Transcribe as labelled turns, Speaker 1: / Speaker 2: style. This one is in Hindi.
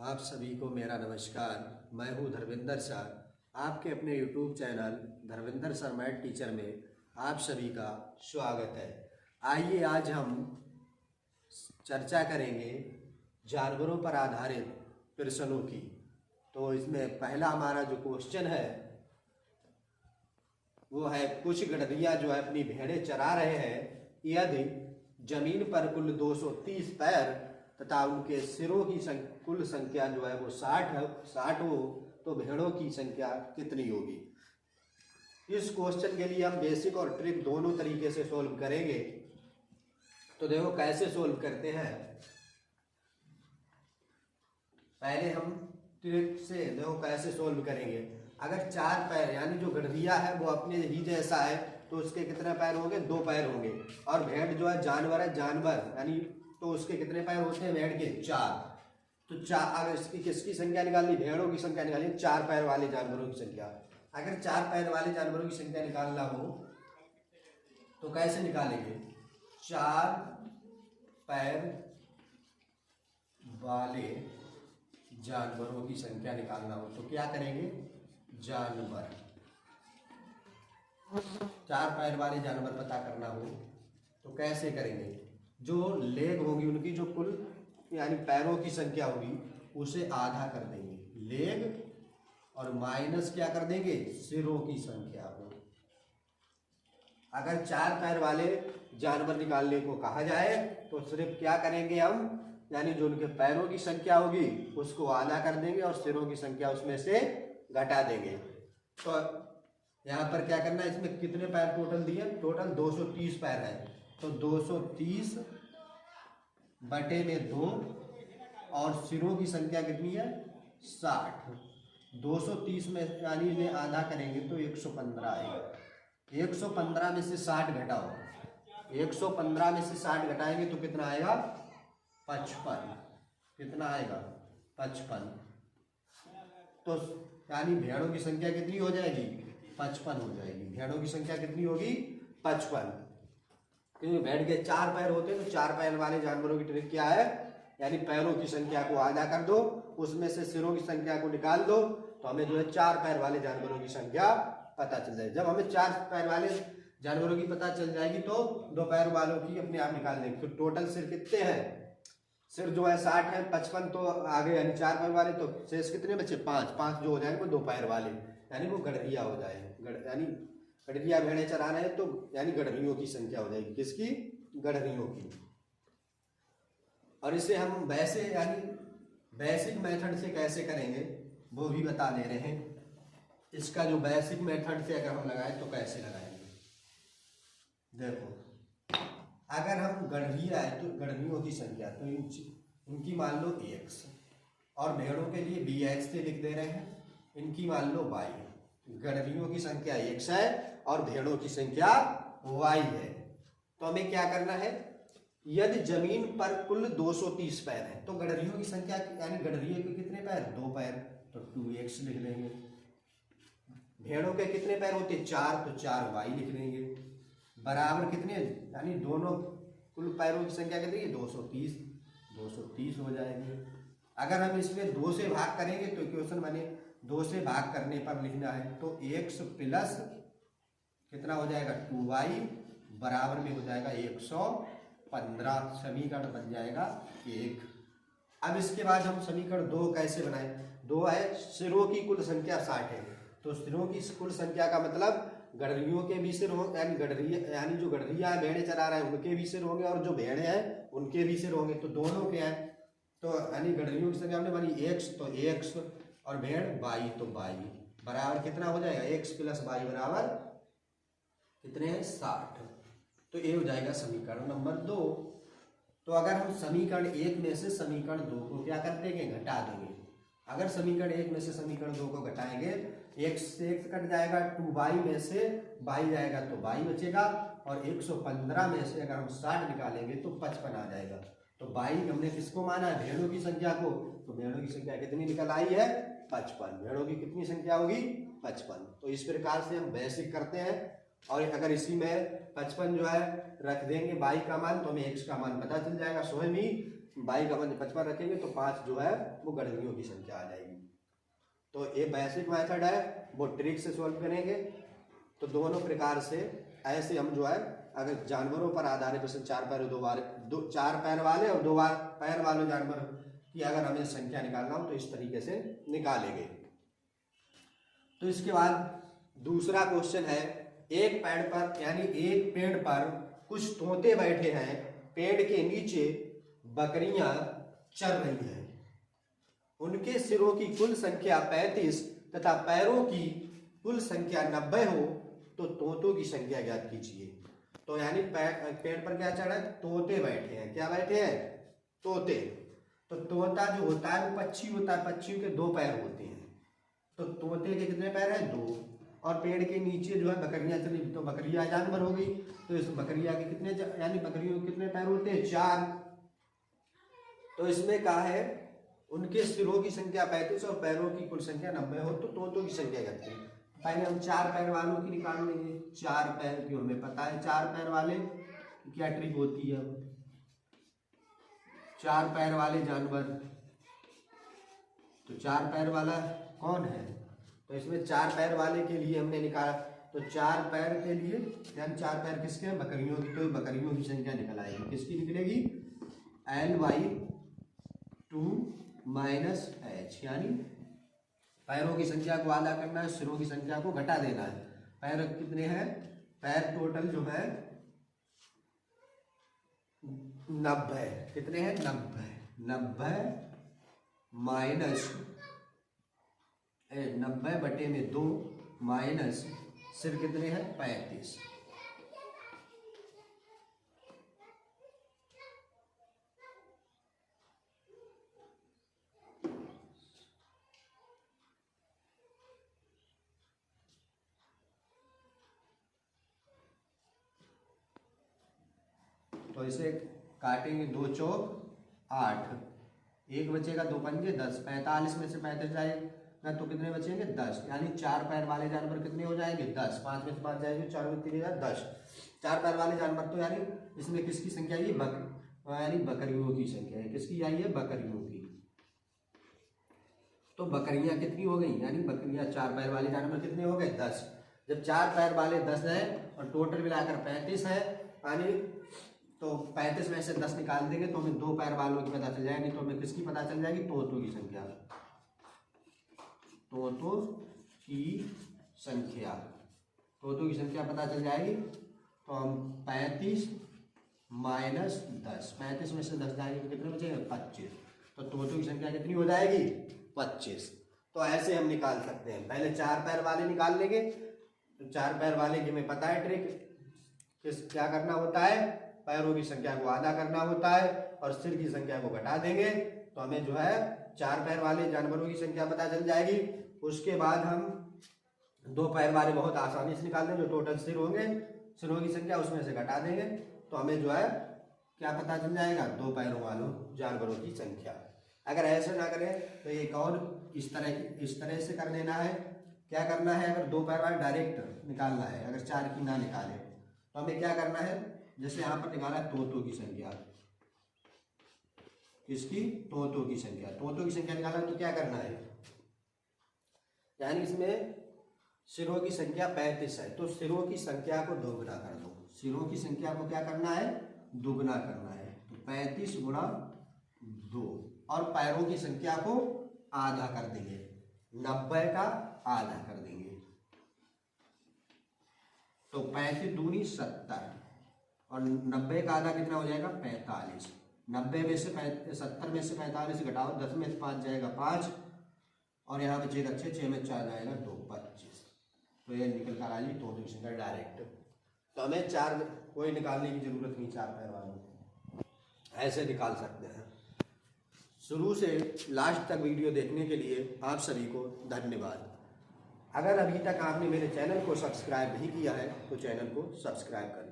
Speaker 1: आप सभी को मेरा नमस्कार। मैं हूं धर्मेंद्र सर। आपके अपने YouTube channel Dharmendra sir math teacher में आप सभी का स्वागत है। आइए आज हम चर्चा करेंगे जानवरों पर आधारित प्रश्नों की। तो इसमें पहला हमारा जो क्वेश्चन है वो है, कुछ गडरियां जो है अपनी भेड़ें चरा रहे हैं। यदि जमीन पर कुल 230 पैर तथा उनके सिरों की कुल संख्या जो है वो 60 हो तो भेड़ों की संख्या कितनी होगी। इस क्वेश्चन के लिए हम बेसिक और ट्रिक दोनों तरीके से सोल्व करेंगे। तो देखो कैसे सोल्व करते हैं। पहले हम ट्रिक से देखो कैसे सोल्व करेंगे। अगर 4 पैर यानी जो गडरिया है वो अपने ही जैसा है तो उसके कितने पैर होंगे? 2 पैर होंगे। और भेड़ जो है जानवर है, जानवर यानी तो उसके कितने पैर होते हैं? भेड़ के 4। तो 4 अगर इसकी किसकी संख्या निकालनी? भेड़ों की संख्या निकालनी। 4 पैर वाले जानवरों की संख्या। अगर 4 पैर वाले जानवरों की संख्या निकालना हो तो कैसे निकालेंगे? 4 पैर वाले जानवरों की संख्या निकालना हो तो क्या करेंगे? जानवर 4 पैर वाले जानवर पता करना हो तो कैसे करेंगे? जो लेग होगी उनकी जो कुल यानी पैरों की संख्या होगी उसे आधा कर देंगे लेग और माइनस क्या कर देंगे? सिरों की संख्या को। अगर 4 पैर वाले जानवर निकालने को कहा जाए तो सिर्फ क्या करेंगे हम, यानी जो उनके पैरों की संख्या होगी उसको आधा कर देंगे और सिरों की संख्या उसमें से घटा देंगे। तो यहाँ पर क्या करना है, इसमें कितने पैर टोटल दिए? टोटल 230 पैर है। तो 230 बटे में 2 और सिरों की संख्या कितनी है? 60। 230 में यानी इन्हें आधा करेंगे तो 115 आएगा। 115 में से 60 घटाओ। 115 में से 60 घटाएंगे तो कितना आएगा? 55। कितना आएगा? 55। तो यानी भेड़ों की संख्या कितनी हो जाएगी? 55 हो जाएगी। भेड़ों की संख्या कितनी होगी? 55। क्योंकि भेड़ के 4 पैर होते हैं तो 4 पैर वाले जानवरों की ट्रिक क्या है, यानी पैरों की संख्या को आधा कर दो, उसमें से सिरों की संख्या को निकाल दो तो हमें जो है 4 पैर वाले जानवरों की संख्या पता चल जाएगी। जब हमें 4 पैर वाले जानवरों की पता चल जाएगी तो 2 पैर वालों की अपने आप निकाल देंगे। तो टोटल सिर कितने हैं? सिर जो है 60 है, 55 तो आगे यानी 4 पैर वाले, तो शेष कितने बचे? 5 जो हो जाएंगे वो 2 पैर वाले यानी वो गडरिया हो जाएंगे। यानी गडरिया भेड़ें चरा रहे हैं तो यानी गडरियों की संख्या हो जाएगी। किसकी? गडरियों की। और इसे हम वैसे यानी बेसिक मेथड से कैसे करेंगे वो भी बता दे रहे हैं। इसका जो बेसिक मेथड से अगर हम लगाएं तो कैसे लगाएंगे? देखो, अगर हम गडरिया है तो गडरियों की संख्या तो इनकी मान लो x और भेड़ों के लिए bx से लिख दे रहे हैं, इनकी मान लो y। गडरियों की संख्या x है और भेड़ों की संख्या y है। तो हमें क्या करना है, यदि जमीन पर कुल 230 पैर है तो गडरियों की संख्या यानी गडरिये के कितने पैर? 2 पैर, तो 2x लिख लेंगे। भेड़ों के कितने पैर होते? 4, तो 4y लिख लेंगे। बराबर कितने यानी दोनों कुल पैरों की संख्या कितनी है? 230 हो जाएंगे। अगर हम इसमें 2 से भाग करेंगे तो इक्वेशन बने 2 से भाग करने पर लिखना है तो x प्लस कितना हो जाएगा? 2y बराबर में हो जाएगा 115। समीकरण बन जाएगा 1। अब इसके बाद हम समीकरण 2 कैसे बनाएं? 2 है, सिरों की कुल संख्या 60 है तो सिरों की कुल संख्या का मतलब गडरियों के भी सिर होंगे, यानी गडरिया यानी जो गडरिया है भेड़ें चरा रहे हैं उनके भी सिर होंगे और जो भेड़ें हैं उनके भी सिर होंगे। तो दोनों के हैं तो यानी गडरियों की संख्या हमने बनी x तो x और भेड़ y तो y बराबर कितना हो जाएगा? x प्लस y बराबर कितने हैं? 60। तो ये हो जाएगा समीकरण नंबर 2। तो अगर हम समीकरण 1 में से समीकरण 2 को क्या कर देंगे? घटा देंगे। अगर समीकरण 1 में से समीकरण 2 को घटाएंगे, x से x कट जाएगा, 2y में से y जाएगा तो y बचेगा और 115 में से अगर हम 60 निकालेंगे तो 55 आ जाएगा। तो y हमने किसको माना है? भेड़ों की संख्या को। तो भेड़ों की संख्या कितनी निकल आई है? 55। भेड़ों की कितनी संख्या होगी? 55। तो इस प्रकार से हम बेसिक करते हैं और अगर इसी में 55 जो है रख देंगे y का मान तो हमें x का मान पता चल जाएगा। स्वयं ही बाई का 55 रखेंगे तो 5 जो है वो गणियों की संख्या आ जाएगी। तो ये बेसिक मेथड है, वो ट्रिक से सॉल्व करेंगे। तो दोनों प्रकार से ऐसे हम जो है अगर जानवरों पर आधारित प्रश्न 4 पैर वाले और 2 पैर वाले जानवर की अगर हमें संख्या निकालना हो तो इस तरीके से निकालेंगे। तो इसके बाद दूसरा क्वेश्चन है, एक पेड़ पर यानी एक पेड़ पर कुछ तोते बैठे हैं, पेड़ के नीचे बकरियां चर रही हैं, उनके सिरों की कुल संख्या 35 तथा पैरों की कुल संख्या 90 हो तो तोतों की संख्या ज्ञात कीजिए। तो यानी पेड़ पर क्या चढ़ा है, तोते बैठे हैं। क्या बैठे हैं, तोते। तो तोता जो होता है वो पक्षी होता है, पक्षियों के 2 पैर होते हैं। तो तोते के कितने पैर हैं, 2। और पेड़ के नीचे जो है बकरियां चली, तो बकरिया जानवर हो गई। तो इस बकरिया के कितने यानी बकरियों के कितने पैर होते हैं, 4। तो इसमें कहा है उनके सिरों की संख्या 35 और पैरों की कुल संख्या 90 हो तो तोतों की संख्या कितनी। पहले हम 4 पैर वालों की निकाल लेंगे। 4 पैर की हमें पता है, 4 पैर वाले क्या ट्रिक होती है। 4 पैर वाले जानवर, तो 4 पैर वाला कौन है, तो इसमें 4 पैर वाले के लिए हमने निकाला। तो 4 पैर के लिए यानी 4 पैर किसके हैं, बकरियों की। तो बकरियों की संख्या निकल आएगी, किसकी निकलेगी, L/2 - H, यानी पैरों की संख्या को आधा करना है, सिरों की संख्या को घटा देना है। पैर कितने हैं, पैर टोटल जो है 90। कितने हैं, 90। 90/2 माइनस सिर कितने हैं, 35। तो इसे काटेंगे, 2 चौक 8, 1 बचेगा, 2 पंजे 10, 45 में से 35 जाएगा तो कितने बचेंगे, 10। यानी 4 पैर वाले जानवर कितने हो जाएंगे, 10। 5 में से 5 जाएंगे, 4 में 3 10। 4 पैर वाले जानवर, तो यानी इसमें किसकी संख्या आई, यानी बकरियों की संख्या है। किसकी आई है, बकरियों की। तो बकरियां कितनी हो गई, यानी बकरियां 4 पैर वाले जानवर कितने हो गए, 10। जब 4 पैर वाले 10 है और टोटल मिलाकर 35 है, यानी तो 35 में से 10 निकाल देंगे तो हमें 2 पैर वालों की पता चल जाएगी। तो हमें किसकी पता चल जाएगी, तोतों की संख्या। तोतों की संख्या, तोतों की संख्या पता चल जाएगी। तो हम 35 माइनस 10, 35 में से 10 जाएंगे तो कितने बचेंगे, 25। तो तोतों की संख्या कितनी हो जाएगी, 25। तो ऐसे हम निकाल सकते हैं। पहले 4 पैर वाले निकाल लेंगे। तो 4 पैर वाले की हमें पता है ट्रिक, क्या करना होता है, पैरों की संख्या को आधा करना होता है और सिर की संख्या को घटा देंगे तो हमें जो है 4 पैर वाले जानवरों की संख्या पता चल जाएगी। उसके बाद हम 2 पैर वाले बहुत आसानी से निकाल देंगे, जो टोटल सिर होंगे, सिरों की संख्या उसमें से घटा देंगे तो हमें जो है क्या पता चल जाएगा, 2 पैरों वालों जानवरों की संख्या। अगर ऐसे ना करें तो एक और इस तरह से कर लेना है। क्या करना है, अगर 2 पैर वाले डायरेक्ट निकालना है, अगर 4 की ना निकाले तो हमें क्या करना है, जैसे यहाँ पर निकाला तोतों की संख्या, किसकी, तोतों की संख्या। तोतों की संख्या निकाला तो क्या करना है, यानी इसमें सिरों की संख्या 35 है तो सिरों की संख्या को दोगुना कर दो। सिरों की संख्या को क्या करना है, दोगुना करना है। तो 35 गुणा 2 और पैरों की संख्या को आधा कर देंगे, 90 का आधा कर देंगे। तो 35 दूनी 70 और 90 का आधा कितना हो जाएगा, 45। 90 में से 70 में से 45 घटाओ, 10 में से 5 जाएगा 5 और यहाँ बचेगा 6, 6 में 4 जाएगा 2, 25। तो ये निकल कर आ जाएगी तोतों की संख्या डायरेक्ट। तो हमें 4 कोई निकालने की जरूरत नहीं, 4 पैर वालों ऐसे निकाल सकते हैं। शुरू से लास्ट तक वीडियो देखने के लिए आप सभी को धन्यवाद। अगर अभी तक आपने मेरे चैनल को सब्सक्राइब नहीं किया है तो चैनल को सब्सक्राइब करें।